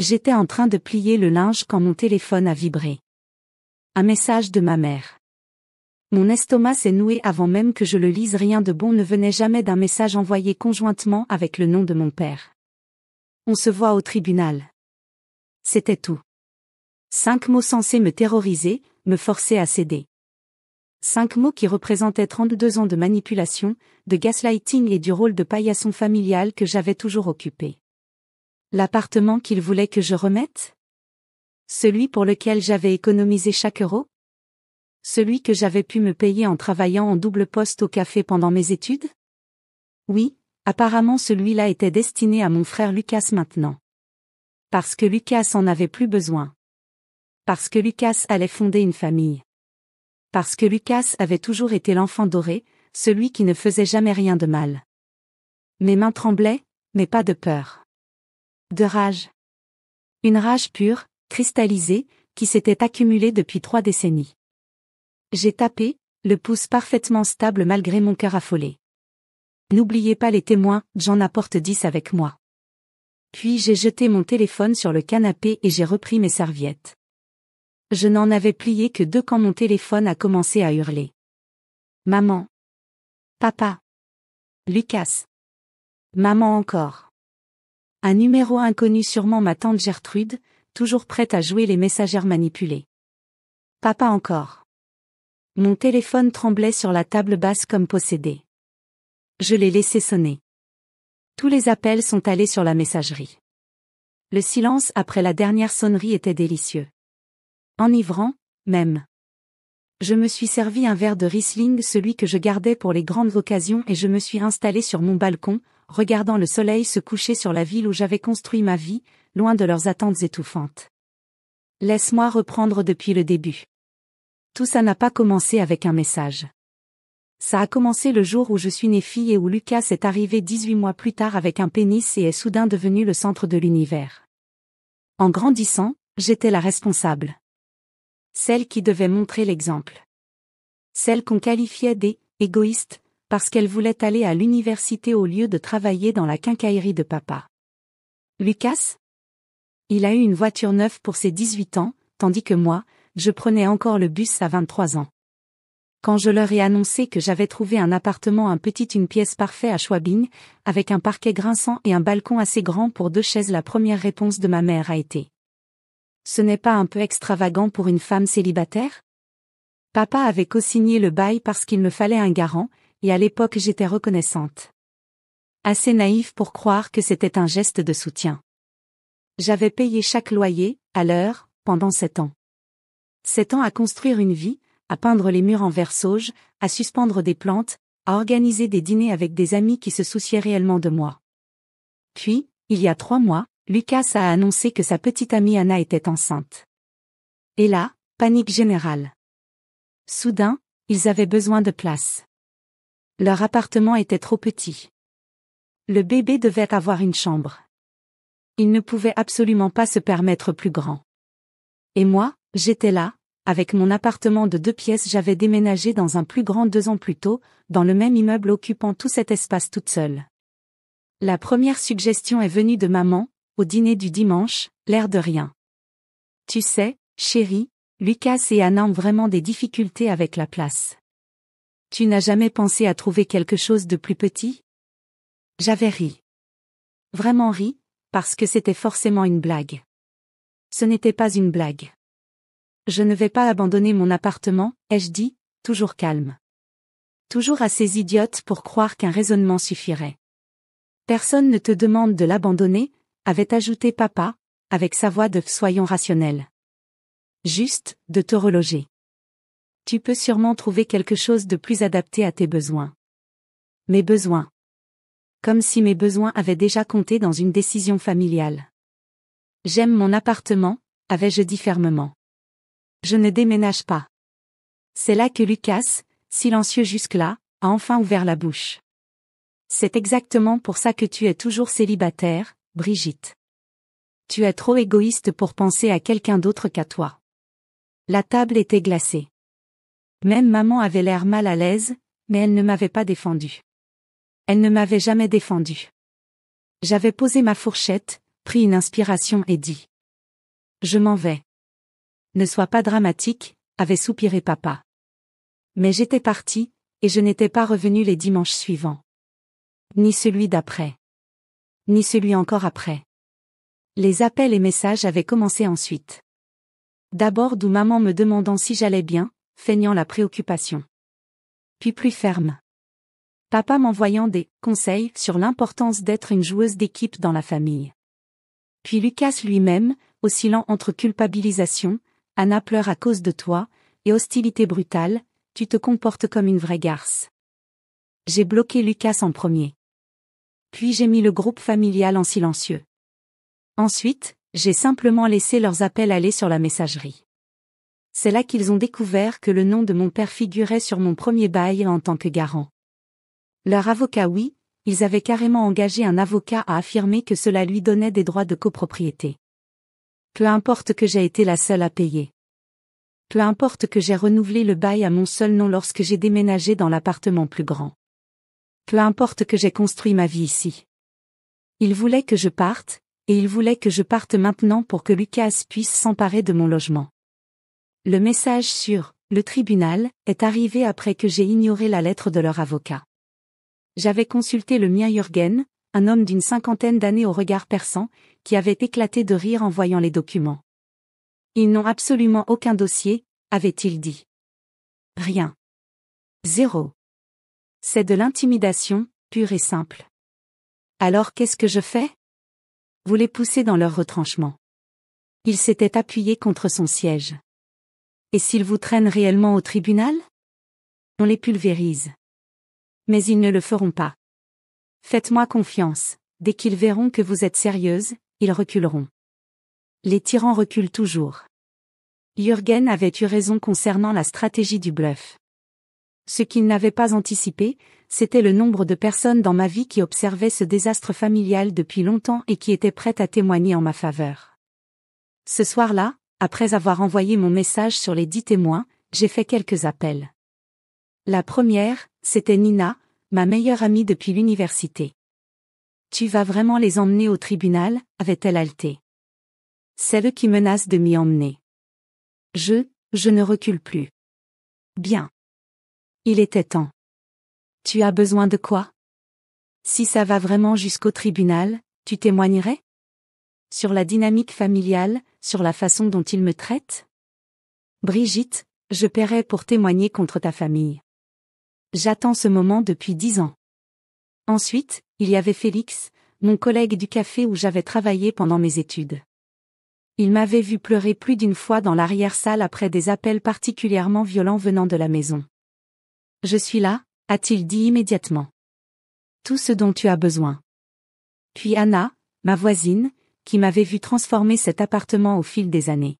J'étais en train de plier le linge quand mon téléphone a vibré. Un message de ma mère. Mon estomac s'est noué avant même que je le lise. Rien de bon ne venait jamais d'un message envoyé conjointement avec le nom de mon père. On se voit au tribunal. C'était tout. 5 mots censés me terroriser, me forcer à céder. 5 mots qui représentaient 32 ans de manipulation, de gaslighting et du rôle de paillasson familial que j'avais toujours occupé. L'appartement qu'il voulait que je remette? Celui pour lequel j'avais économisé chaque euro? Celui que j'avais pu me payer en travaillant en double poste au café pendant mes études? Oui, apparemment celui-là était destiné à mon frère Lucas maintenant. Parce que Lucas en avait plus besoin. Parce que Lucas allait fonder une famille. Parce que Lucas avait toujours été l'enfant doré, celui qui ne faisait jamais rien de mal. Mes mains tremblaient, mais pas de peur. De rage. Une rage pure, cristallisée, qui s'était accumulée depuis 3 décennies. J'ai tapé, le pouce parfaitement stable malgré mon cœur affolé. N'oubliez pas les témoins, j'en apporte 10 avec moi. Puis j'ai jeté mon téléphone sur le canapé et j'ai repris mes serviettes. Je n'en avais plié que 2 quand mon téléphone a commencé à hurler. Maman. Papa. Lucas. Maman encore. Un numéro inconnu, sûrement ma tante Gertrude, toujours prête à jouer les messagères manipulées. Papa encore. Mon téléphone tremblait sur la table basse comme possédé. Je l'ai laissé sonner. Tous les appels sont allés sur la messagerie. Le silence après la dernière sonnerie était délicieux. Enivrant, même. Je me suis servi un verre de Riesling, celui que je gardais pour les grandes occasions, et je me suis installé sur mon balcon, regardant le soleil se coucher sur la ville où j'avais construit ma vie, loin de leurs attentes étouffantes. Laisse-moi reprendre depuis le début. Tout ça n'a pas commencé avec un message. Ça a commencé le jour où je suis née fille et où Lucas est arrivé 18 mois plus tard avec un pénis et est soudain devenu le centre de l'univers. En grandissant, j'étais la responsable. Celle qui devait montrer l'exemple. Celle qu'on qualifiait d'égoïste, parce qu'elle voulait aller à l'université au lieu de travailler dans la quincaillerie de papa. Lucas? Il a eu une voiture neuve pour ses 18 ans, tandis que moi, je prenais encore le bus à 23 ans. Quand je leur ai annoncé que j'avais trouvé un appartement une pièce parfait à Schwabing, avec un parquet grinçant et un balcon assez grand pour 2 chaises, la première réponse de ma mère a été: ce n'est pas un peu extravagant pour une femme célibataire? Papa avait co-signé le bail parce qu'il me fallait un garant, et à l'époque j'étais reconnaissante. Assez naïf pour croire que c'était un geste de soutien. J'avais payé chaque loyer, à l'heure, pendant 7 ans. 7 ans à construire une vie, à peindre les murs en vert sauge, à suspendre des plantes, à organiser des dîners avec des amis qui se souciaient réellement de moi. Puis, il y a 3 mois, Lucas a annoncé que sa petite amie Anna était enceinte. Et là, panique générale. Soudain, ils avaient besoin de place. Leur appartement était trop petit. Le bébé devait avoir une chambre. Ils ne pouvaient absolument pas se permettre plus grand. Et moi, j'étais là, avec mon appartement de 2 pièces. J'avais déménagé dans un plus grand 2 ans plus tôt, dans le même immeuble occupant tout cet espace toute seule. La première suggestion est venue de maman, au dîner du dimanche, l'air de rien. Tu sais, chérie, Lucas et Anna ont vraiment des difficultés avec la place. Tu n'as jamais pensé à trouver quelque chose de plus petit? J'avais ri. Vraiment ri, parce que c'était forcément une blague. Ce n'était pas une blague. Je ne vais pas abandonner mon appartement, ai-je dit, toujours calme. Toujours assez idiote pour croire qu'un raisonnement suffirait. Personne ne te demande de l'abandonner, avait ajouté papa, avec sa voix de « soyons rationnels ». Juste, de te reloger. Tu peux sûrement trouver quelque chose de plus adapté à tes besoins. Mes besoins. Comme si mes besoins avaient déjà compté dans une décision familiale. J'aime mon appartement, avais-je dit fermement. Je ne déménage pas. C'est là que Lucas, silencieux jusque-là, a enfin ouvert la bouche. C'est exactement pour ça que tu es toujours célibataire, Brigitte. Tu es trop égoïste pour penser à quelqu'un d'autre qu'à toi. La table était glacée. Même maman avait l'air mal à l'aise, mais elle ne m'avait pas défendue. Elle ne m'avait jamais défendue. J'avais posé ma fourchette, prit une inspiration et dit. Je m'en vais. Ne sois pas dramatique, avait soupiré papa. Mais j'étais parti, et je n'étais pas revenu les dimanches suivants. Ni celui d'après. Ni celui encore après. Les appels et messages avaient commencé ensuite. D'abord d'où maman me demandant si j'allais bien, feignant la préoccupation. Puis plus ferme. Papa m'envoyant des conseils sur l'importance d'être une joueuse d'équipe dans la famille. Puis Lucas lui-même, oscillant entre culpabilisation, Anna pleure à cause de toi, et hostilité brutale, tu te comportes comme une vraie garce. J'ai bloqué Lucas en premier. Puis j'ai mis le groupe familial en silencieux. Ensuite, j'ai simplement laissé leurs appels aller sur la messagerie. C'est là qu'ils ont découvert que le nom de mon père figurait sur mon premier bail en tant que garant. Leur avocat oui, ils avaient carrément engagé un avocat à affirmer que cela lui donnait des droits de copropriété. Peu importe que j'ai été la seule à payer. Peu importe que j'ai renouvelé le bail à mon seul nom lorsque j'ai déménagé dans l'appartement plus grand. Peu importe que j'ai construit ma vie ici. Ils voulaient que je parte, et ils voulaient que je parte maintenant pour que Lucas puisse s'emparer de mon logement. Le message sur « le tribunal » est arrivé après que j'ai ignoré la lettre de leur avocat. J'avais consulté le mien Jürgen, un homme d'une 50aine d'années au regard perçant, qui avait éclaté de rire en voyant les documents. Ils n'ont absolument aucun dossier, avait-il dit. Rien. Zéro. C'est de l'intimidation, pure et simple. Alors qu'est-ce que je fais ? Vous les poussez dans leur retranchement. Il s'était appuyé contre son siège. Et s'ils vous traînent réellement au tribunal ? On les pulvérise. Mais ils ne le feront pas. Faites-moi confiance, dès qu'ils verront que vous êtes sérieuse, ils reculeront. Les tyrans reculent toujours. Jürgen avait eu raison concernant la stratégie du bluff. Ce qu'il n'avait pas anticipé, c'était le nombre de personnes dans ma vie qui observaient ce désastre familial depuis longtemps et qui étaient prêtes à témoigner en ma faveur. Ce soir-là, après avoir envoyé mon message sur les 10 témoins, j'ai fait quelques appels. La première, c'était Nina, ma meilleure amie depuis l'université. Tu vas vraiment les emmener au tribunal, avait-elle haleté. C'est eux qui menacent de m'y emmener. Je ne recule plus. Bien. Il était temps. Tu as besoin de quoi ? Si ça va vraiment jusqu'au tribunal, tu témoignerais ? Sur la dynamique familiale, sur la façon dont ils me traitent ? Brigitte, je paierai pour témoigner contre ta famille. J'attends ce moment depuis 10 ans. Ensuite, il y avait Félix, mon collègue du café où j'avais travaillé pendant mes études. Il m'avait vu pleurer plus d'une fois dans l'arrière-salle après des appels particulièrement violents venant de la maison. Je suis là, a-t-il dit immédiatement. Tout ce dont tu as besoin. Puis Anna, ma voisine, qui m'avait vu transformer cet appartement au fil des années.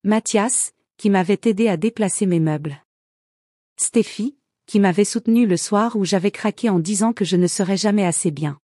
Mathias, qui m'avait aidé à déplacer mes meubles. Stéphie, qui m'avait soutenu le soir où j'avais craqué en disant que je ne serais jamais assez bien.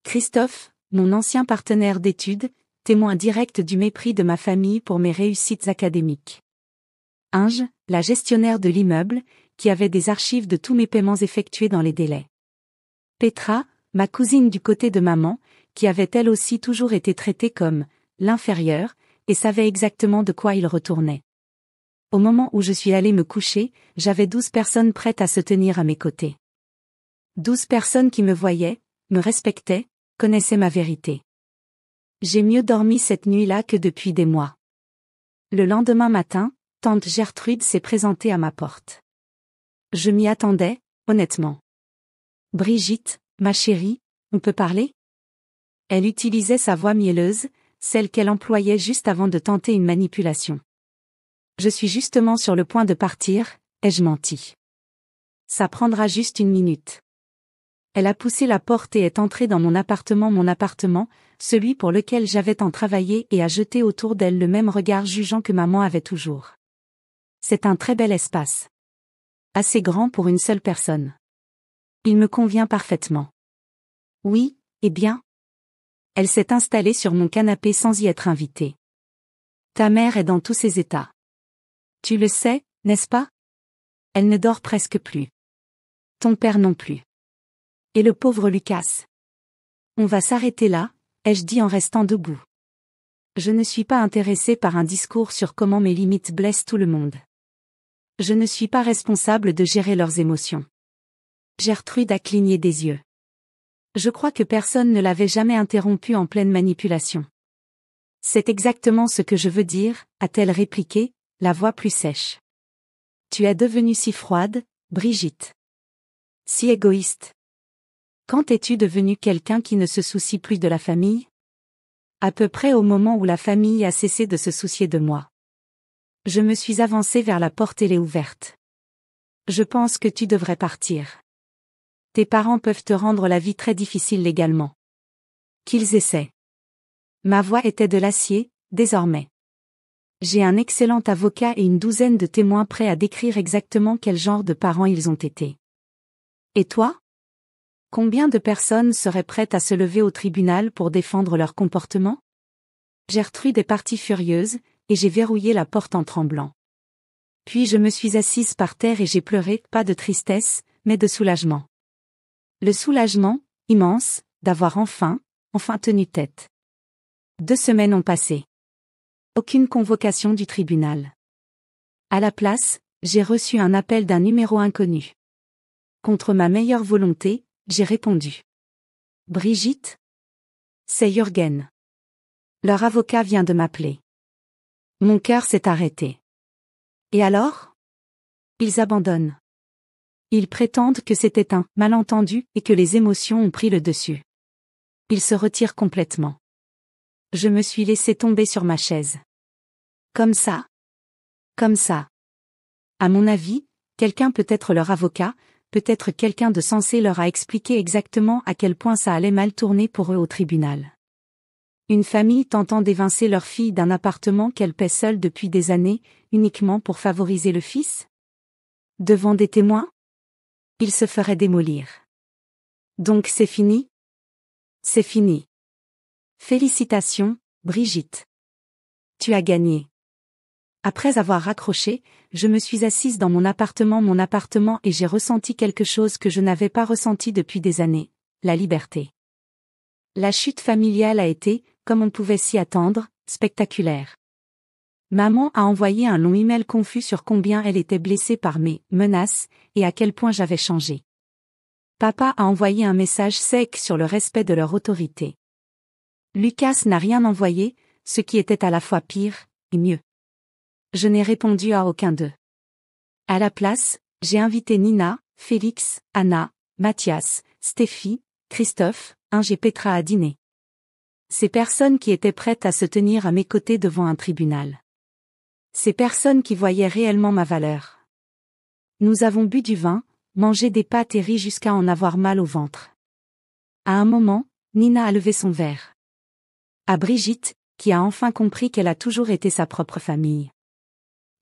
Christophe, mon ancien partenaire d'études, témoin direct du mépris de ma famille pour mes réussites académiques. Inge, la gestionnaire de l'immeuble, qui avait des archives de tous mes paiements effectués dans les délais. Petra, ma cousine du côté de maman, qui avait elle aussi toujours été traitée comme l'inférieure, et savait exactement de quoi il retournait. Au moment où je suis allée me coucher, j'avais 12 personnes prêtes à se tenir à mes côtés. 12 personnes qui me voyaient, me respectaient, connaissaient ma vérité. J'ai mieux dormi cette nuit-là que depuis des mois. Le lendemain matin, tante Gertrude s'est présentée à ma porte. Je m'y attendais, honnêtement. Brigitte, ma chérie, on peut parler ? Elle utilisait sa voix mielleuse, celle qu'elle employait juste avant de tenter une manipulation. Je suis justement sur le point de partir, ai-je menti. Ça prendra juste 1 minute. Elle a poussé la porte et est entrée dans mon appartement, celui pour lequel j'avais tant travaillé et a jeté autour d'elle le même regard jugeant que maman avait toujours. C'est un très bel espace. Assez grand pour une seule personne. Il me convient parfaitement. Oui, eh bien. Elle s'est installée sur mon canapé sans y être invitée. Ta mère est dans tous ses états. Tu le sais, n'est-ce pas ? Elle ne dort presque plus. Ton père non plus. Et le pauvre Lucas. On va s'arrêter là, ai-je dit en restant debout. Je ne suis pas intéressée par un discours sur comment mes limites blessent tout le monde. Je ne suis pas responsable de gérer leurs émotions. Gertrude a cligné des yeux. Je crois que personne ne l'avait jamais interrompue en pleine manipulation. C'est exactement ce que je veux dire, a-t-elle répliqué, la voix plus sèche. Tu es devenue si froide, Brigitte. Si égoïste. Quand es-tu devenue quelqu'un qui ne se soucie plus de la famille? À peu près au moment où la famille a cessé de se soucier de moi. Je me suis avancée vers la porte et l'ai ouverte. Je pense que tu devrais partir. Tes parents peuvent te rendre la vie très difficile légalement. Qu'ils essaient. Ma voix était de l'acier, désormais. J'ai un excellent avocat et une douzaine de témoins prêts à décrire exactement quel genre de parents ils ont été. Et toi? Combien de personnes seraient prêtes à se lever au tribunal pour défendre leur comportement? Gertrude est partie furieuse, et j'ai verrouillé la porte en tremblant. Puis je me suis assise par terre et j'ai pleuré, pas de tristesse, mais de soulagement. Le soulagement, immense, d'avoir enfin tenu tête. 2 semaines ont passé. Aucune convocation du tribunal. À la place, j'ai reçu un appel d'un numéro inconnu. Contre ma meilleure volonté, j'ai répondu. Brigitte? C'est Jürgen. Leur avocat vient de m'appeler. Mon cœur s'est arrêté. Et alors? Ils abandonnent. Ils prétendent que c'était un malentendu et que les émotions ont pris le dessus. Ils se retirent complètement. Je me suis laissé tomber sur ma chaise. Comme ça. Comme ça. À mon avis, quelqu'un peut être leur avocat, peut-être quelqu'un de sensé leur a expliqué exactement à quel point ça allait mal tourner pour eux au tribunal. Une famille tentant d'évincer leur fille d'un appartement qu'elle paie seule depuis des années, uniquement pour favoriser le fils? Devant des témoins? Ils se feraient démolir. Donc c'est fini? C'est fini. Félicitations, Brigitte. Tu as gagné. Après avoir raccroché, je me suis assise dans mon appartement et j'ai ressenti quelque chose que je n'avais pas ressenti depuis des années, la liberté. La chute familiale a été, comme on pouvait s'y attendre, spectaculaire. Maman a envoyé un long email confus sur combien elle était blessée par mes menaces et à quel point j'avais changé. Papa a envoyé un message sec sur le respect de leur autorité. Lucas n'a rien envoyé, ce qui était à la fois pire et mieux. Je n'ai répondu à aucun d'eux. À la place, j'ai invité Nina, Félix, Anna, Mathias, Stéphie, Christophe, Inge et Petra à dîner. Ces personnes qui étaient prêtes à se tenir à mes côtés devant un tribunal. Ces personnes qui voyaient réellement ma valeur. Nous avons bu du vin, mangé des pâtes et ri jusqu'à en avoir mal au ventre. À un moment, Nina a levé son verre. À Brigitte, qui a enfin compris qu'elle a toujours été sa propre famille.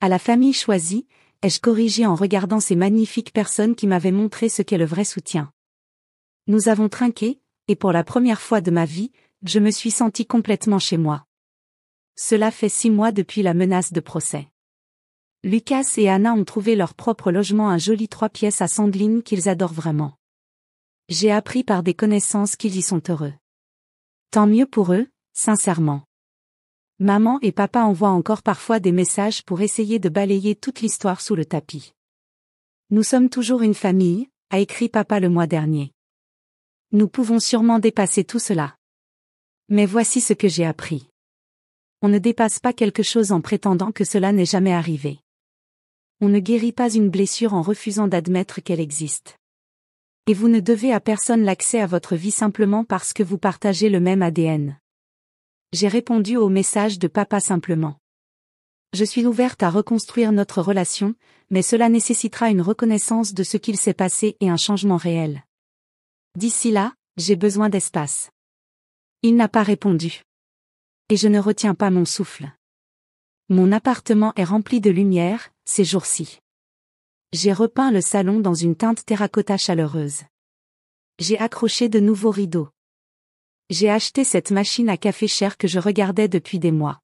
À la famille choisie, ai-je corrigé en regardant ces magnifiques personnes qui m'avaient montré ce qu'est le vrai soutien. Nous avons trinqué, et pour la première fois de ma vie, je me suis sentie complètement chez moi. Cela fait 6 mois depuis la menace de procès. Lucas et Anna ont trouvé leur propre logement, un joli 3 pièces à Sandline qu'ils adorent vraiment. J'ai appris par des connaissances qu'ils y sont heureux. Tant mieux pour eux, sincèrement. Maman et papa envoient encore parfois des messages pour essayer de balayer toute l'histoire sous le tapis. Nous sommes toujours une famille, a écrit papa le mois dernier. Nous pouvons sûrement dépasser tout cela. Mais voici ce que j'ai appris. On ne dépasse pas quelque chose en prétendant que cela n'est jamais arrivé. On ne guérit pas une blessure en refusant d'admettre qu'elle existe. Et vous ne devez à personne l'accès à votre vie simplement parce que vous partagez le même ADN. J'ai répondu au message de papa simplement. Je suis ouverte à reconstruire notre relation, mais cela nécessitera une reconnaissance de ce qu'il s'est passé et un changement réel. D'ici là, j'ai besoin d'espace. Il n'a pas répondu. Et je ne retiens pas mon souffle. Mon appartement est rempli de lumière, ces jours-ci. J'ai repeint le salon dans une teinte terracotta chaleureuse. J'ai accroché de nouveaux rideaux. J'ai acheté cette machine à café chère que je regardais depuis des mois.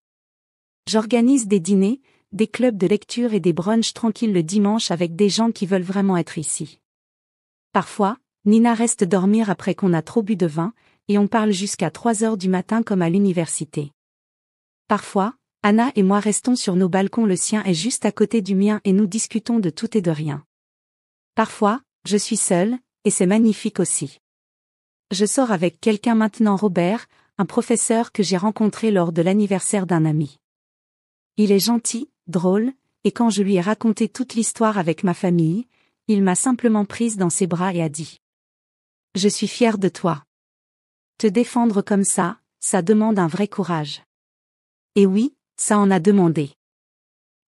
J'organise des dîners, des clubs de lecture et des brunchs tranquilles le dimanche avec des gens qui veulent vraiment être ici. Parfois, Nina reste dormir après qu'on a trop bu de vin, et on parle jusqu'à 3 heures du matin comme à l'université. Parfois, Anna et moi restons sur nos balcons, le sien est juste à côté du mien et nous discutons de tout et de rien. Parfois, je suis seule, et c'est magnifique aussi. Je sors avec quelqu'un maintenant, Robert, un professeur que j'ai rencontré lors de l'anniversaire d'un ami. Il est gentil, drôle, et quand je lui ai raconté toute l'histoire avec ma famille, il m'a simplement prise dans ses bras et a dit: « Je suis fière de toi. Te défendre comme ça demande un vrai courage. » Et oui, ça en a demandé.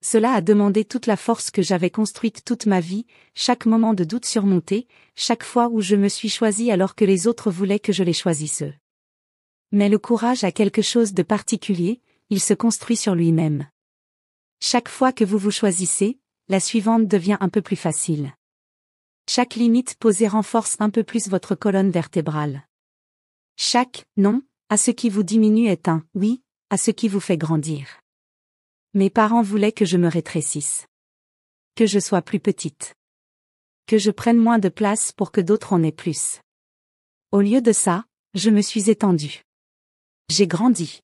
Cela a demandé toute la force que j'avais construite toute ma vie, chaque moment de doute surmonté, chaque fois où je me suis choisie alors que les autres voulaient que je les choisisse. Mais le courage a quelque chose de particulier, il se construit sur lui-même. Chaque fois que vous vous choisissez, la suivante devient un peu plus facile. Chaque limite posée renforce un peu plus votre colonne vertébrale. Chaque « non » à ce qui vous diminue est un « oui » à ce qui vous fait grandir. Mes parents voulaient que je me rétrécisse. Que je sois plus petite. Que je prenne moins de place pour que d'autres en aient plus. Au lieu de ça, je me suis étendue. J'ai grandi.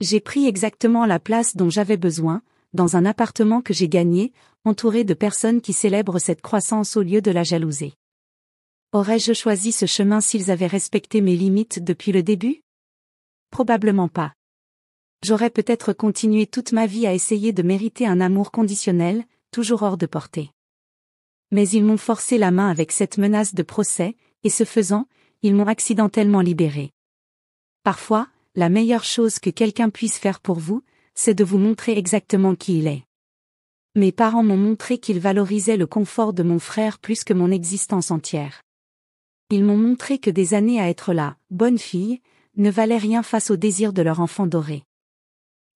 J'ai pris exactement la place dont j'avais besoin, dans un appartement que j'ai gagné, entouré de personnes qui célèbrent cette croissance au lieu de la jalouser. Aurais-je choisi ce chemin s'ils avaient respecté mes limites depuis le début? Probablement pas. J'aurais peut-être continué toute ma vie à essayer de mériter un amour conditionnel, toujours hors de portée. Mais ils m'ont forcé la main avec cette menace de procès, et ce faisant, ils m'ont accidentellement libéré. Parfois, la meilleure chose que quelqu'un puisse faire pour vous, c'est de vous montrer exactement qui il est. Mes parents m'ont montré qu'ils valorisaient le confort de mon frère plus que mon existence entière. Ils m'ont montré que des années à être la « bonne fille » ne valaient rien face au désir de leur enfant doré.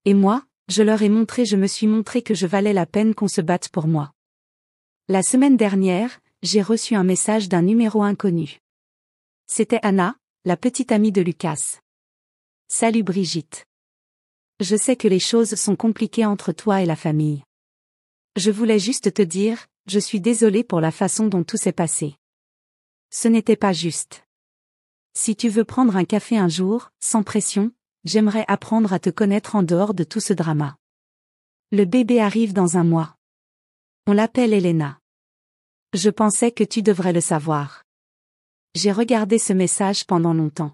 Et moi, je me suis montré que je valais la peine qu'on se batte pour moi. La semaine dernière, j'ai reçu un message d'un numéro inconnu. C'était Anna, la petite amie de Lucas. Salut Brigitte. Je sais que les choses sont compliquées entre toi et la famille. Je voulais juste te dire, je suis désolée pour la façon dont tout s'est passé. Ce n'était pas juste. Si tu veux prendre un café un jour, sans pression, j'aimerais apprendre à te connaître en dehors de tout ce drama. Le bébé arrive dans un mois. On l'appelle Elena. Je pensais que tu devrais le savoir. J'ai regardé ce message pendant longtemps.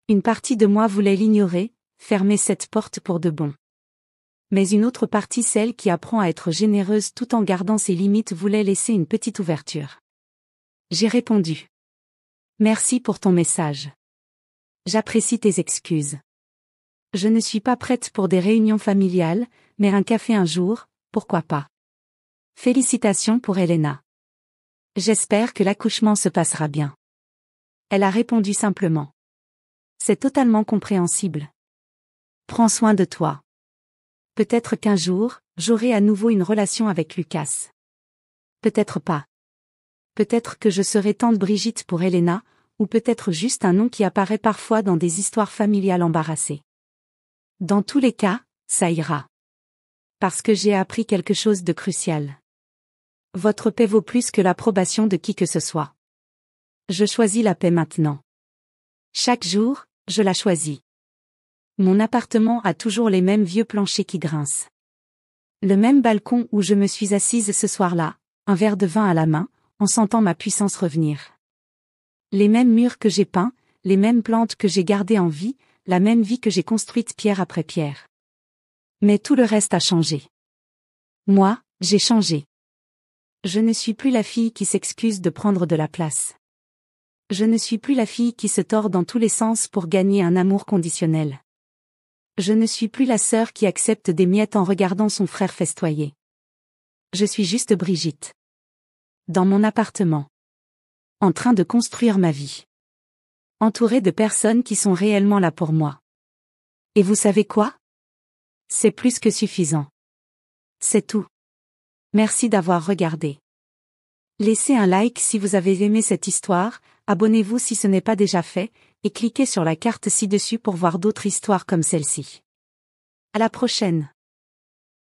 Une partie de moi voulait l'ignorer, fermer cette porte pour de bon. Mais une autre partie, celle qui apprend à être généreuse tout en gardant ses limites, voulait laisser une petite ouverture. J'ai répondu. Merci pour ton message. J'apprécie tes excuses. Je ne suis pas prête pour des réunions familiales, mais un café un jour, pourquoi pas. Félicitations pour Elena. J'espère que l'accouchement se passera bien. Elle a répondu simplement. C'est totalement compréhensible. Prends soin de toi. Peut-être qu'un jour, j'aurai à nouveau une relation avec Lucas. Peut-être pas. Peut-être que je serai tante Brigitte pour Elena, ou peut-être juste un nom qui apparaît parfois dans des histoires familiales embarrassées. Dans tous les cas, ça ira. Parce que j'ai appris quelque chose de crucial. Votre paix vaut plus que l'approbation de qui que ce soit. Je choisis la paix maintenant. Chaque jour, je la choisis. Mon appartement a toujours les mêmes vieux planchers qui grincent. Le même balcon où je me suis assise ce soir-là, un verre de vin à la main, en sentant ma puissance revenir. Les mêmes murs que j'ai peints, les mêmes plantes que j'ai gardées en vie, la même vie que j'ai construite pierre après pierre. Mais tout le reste a changé. Moi, j'ai changé. Je ne suis plus la fille qui s'excuse de prendre de la place. Je ne suis plus la fille qui se tord dans tous les sens pour gagner un amour conditionnel. Je ne suis plus la sœur qui accepte des miettes en regardant son frère festoyer. Je suis juste Brigitte. Dans mon appartement. En train de construire ma vie. Entourée de personnes qui sont réellement là pour moi. Et vous savez quoi? C'est plus que suffisant. C'est tout. Merci d'avoir regardé. Laissez un like si vous avez aimé cette histoire, abonnez-vous si ce n'est pas déjà fait, et cliquez sur la carte ci-dessus pour voir d'autres histoires comme celle-ci. À la prochaine.